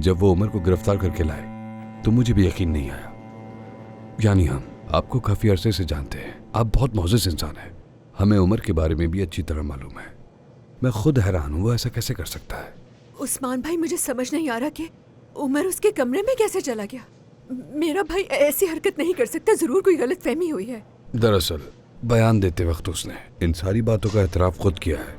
जब वो उमर को गिरफ्तार करके लाए तो मुझे भी यकीन नहीं आया। यानी हम आपको काफी अरसे से जानते हैं, आप बहुत मोअज़्ज़ज़ इंसान हैं। हमें उमर के बारे में भी अच्छी तरह मालूम है। मैं खुद हैरान हूँ, वो ऐसा कैसे कर सकता है। उस्मान भाई, मुझे समझ नहीं आ रहा कि उमर उसके कमरे में कैसे चला गया। मेरा भाई ऐसी हरकत नहीं कर सकता, जरूर कोई गलतफहमी हुई है। दरअसल बयान देते वक्त उसने इन सारी बातों का एतराफ खुद किया है।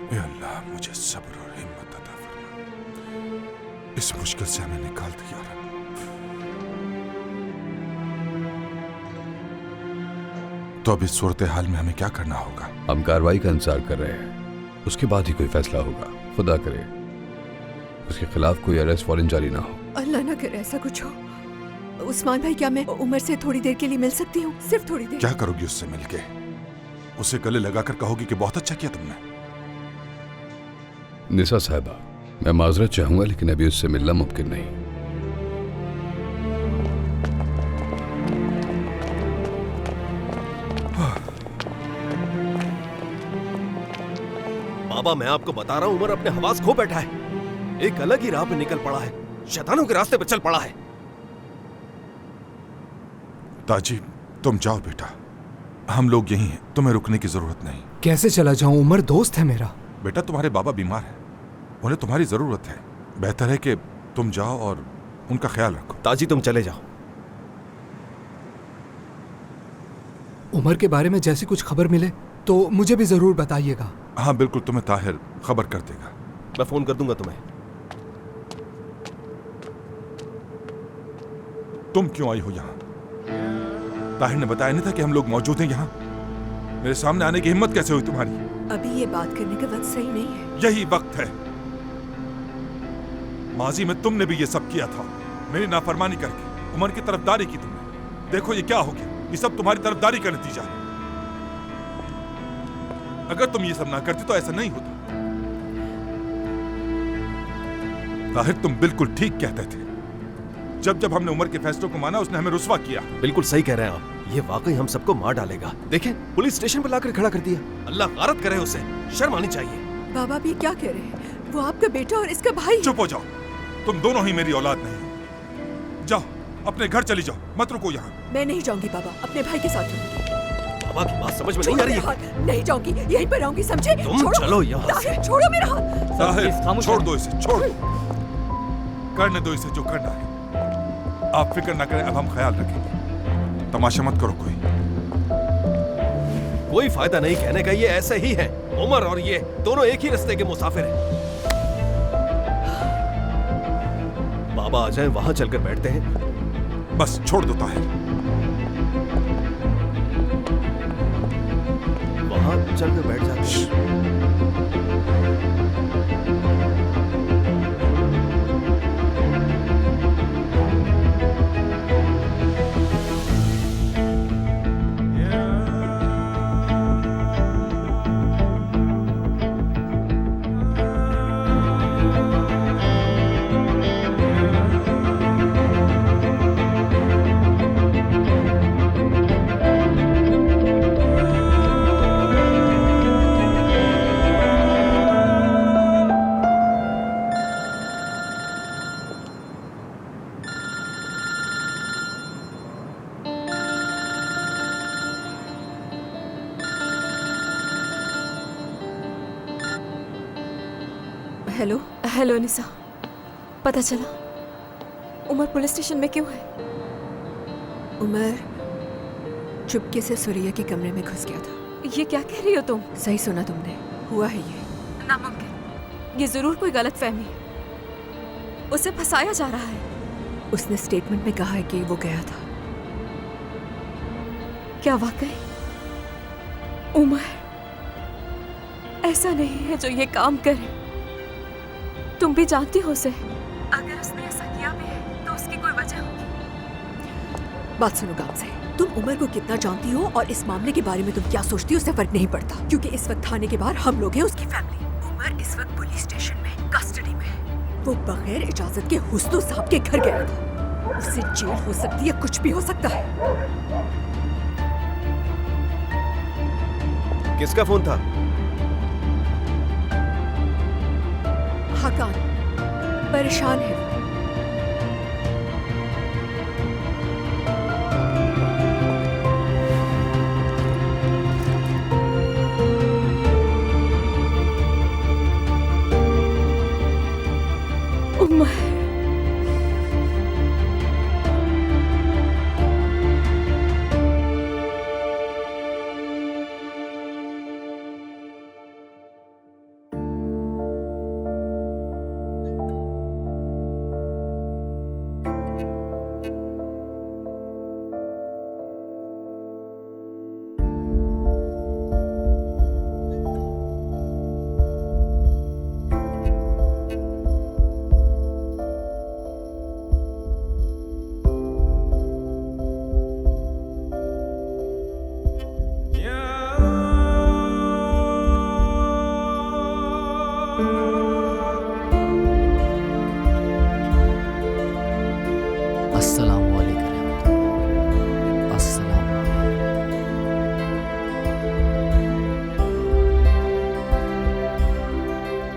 ए अल्लाह, मुझे सब्र और हिम्मत अता फरमा। इस मुश्किल से हमें निकाल दे या रब। तो अब इस सूरत हाल में हमें क्या करना होगा? हम कार्रवाई का इंतजार कर रहे हैं, उसके बाद ही कोई फैसला होगा। खुदा करे उसके खिलाफ कोई अरेस्ट वारंट जारी ना हो। अल्लाह ना करे ऐसा कुछ हो। उस्मान भाई, क्या मैं उमर से थोड़ी देर के लिए मिल सकती हूँ? सिर्फ थोड़ी देर। क्या करोगी उससे मिलके? उसे गले लगाकर कहोगी कि बहुत अच्छा किया तुमने? निसा साहिबा, मैं माजरत चाहूंगा लेकिन अभी उससे मिलना मुमकिन नहीं। बाबा, मैं आपको बता रहा हूं, उमर अपने हवास खो बैठा है, एक अलग ही राह पे निकल पड़ा है, शैतानों के रास्ते पे चल पड़ा है। ताजी, तुम जाओ बेटा, हम लोग यहीं हैं, तुम्हें रुकने की जरूरत नहीं। कैसे चला जाऊं? उमर दोस्त है मेरा। बेटा, तुम्हारे बाबा बीमार हैं, उन्हें तुम्हारी जरूरत है। बेहतर है कि तुम जाओ और उनका ख्याल रखो। ताजी, तुम चले जाओ। उमर के बारे में जैसी कुछ खबर मिले तो मुझे भी जरूर बताइएगा। हाँ बिल्कुल, तुम्हें ताहिर खबर कर देगा। मैं फोन कर दूंगा तुम्हें। तुम क्यों आई हो यहाँ? ताहिर ने बताया नहीं था कि हम लोग मौजूद हैं यहाँ? मेरे सामने आने की हिम्मत कैसे हुई तुम्हारी? अभी ये बात करने का वक्त सही नहीं है। यही वक्त है। माजी में तुमने भी ये सब किया था, मेरी नाफरमानी करके उमर की तरफदारी की तुमने। देखो ये क्या हो गया, ये सब तुम्हारी तरफदारी का नतीजा है। अगर तुम ये सब ना करती तो ऐसा नहीं होता। ताहिर, तुम बिल्कुल ठीक कहते थे। जब जब हमने उमर के फैसलों को माना, उसने हमें रुस्वा किया। बिल्कुल सही कह रहे हैं आप, ये वाकई हम सबको मार डालेगा। देखें, पुलिस स्टेशन पर लाकर खड़ा कर दिया। अल्लाह गारत करे उसे, शर्म आनी चाहिए। बाबा भी क्या कह रहे हैं? वो आपका बेटा और इसका भाई। चुप हो जाओ, तुम दोनों ही मेरी औलाद नहीं हो। जाओ अपने घर चली जाओ, मत रुको यहाँ। मैं नहीं जाऊंगी बाबा, अपने भाई के साथ रहूंगी। बाबा की बात समझ में नहीं आ रही है। नहीं जाऊंगी, यहीं पर रहूंगी, समझे? तुम चलो यहाँ से। छोड़ो मेरा हाथ। ताहिर, छोड़ दो इसे, छोड़ दो। करने दो इसे जो करना है। आप फिक्र ना करें, अब हम ख्याल रखेंगे। तमाशा मत करो कोई फायदा नहीं कहने का, ये ऐसे ही है। उमर और ये दोनों एक ही रास्ते के मुसाफिर हैं। बाबा आ जाएं, वहां चलकर बैठते हैं। बस छोड़ दो ताहिर। वहां चलकर बैठ जाते हैं। हेलो हेलो निसा, पता चला उमर पुलिस स्टेशन में क्यों है? उमर चुपके से सुरैया के कमरे में घुस गया था। ये क्या कह रही हो तुम? सही सुना तुमने, हुआ है ये। नामुमकिन, ये जरूर कोई गलतफहमी है। उसे फंसाया जा रहा है। उसने स्टेटमेंट में कहा है कि वो गया था। क्या वाकई? उमर ऐसा नहीं है जो ये काम करे। तुम भी जानती हो उसे। अगर उसने ऐसा किया भी है तो उसकी कोई वजह होगी। बात सुनो काम से, तुम उमर को कितना जानती हो और इस मामले के बारे में तुम क्या सोचती हो, उससे फर्क नहीं पड़ता। क्योंकि इस वक्त थाने के बाहर हम लोग हैं, उसकी फैमिली। उमर इस वक्त पुलिस स्टेशन में कस्टडी में। वो बगैर इजाजत के हुस्नो साहब के घर गया था। उससे जेल हो सकती है, कुछ भी हो सकता है। किसका फोन था? खाकान परेशान है। उमर,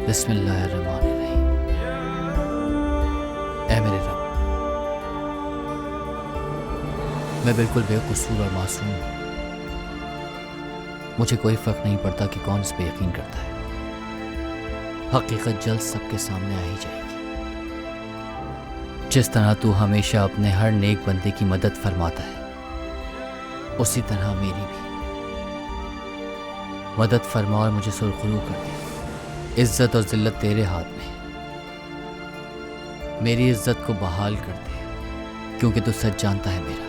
बिस्मिल्लाहिर्रहमानिर्रहीम। ऐ मेरे रब, मैं बिल्कुल बेकसूर और मासूम हूँ। मुझे कोई फ़र्क नहीं पड़ता कि कौन इस पे यकीन करता है। हकीकत जल्द सबके सामने आ ही जाएगी। जिस तरह तू हमेशा अपने हर नेक बंदे की मदद फरमाता है, उसी तरह मेरी भी मदद फरमा और मुझे सुरखरू कर दे। इज्जत और जिल्लत तेरे हाथ में है। मेरी इज्जत को बहाल कर दे, क्योंकि तू सच जानता है मेरा।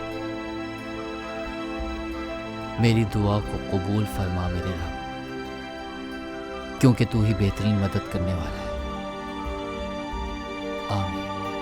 मेरी दुआ को कबूल फरमा मेरे रब, क्योंकि तू ही बेहतरीन मदद करने वाला है।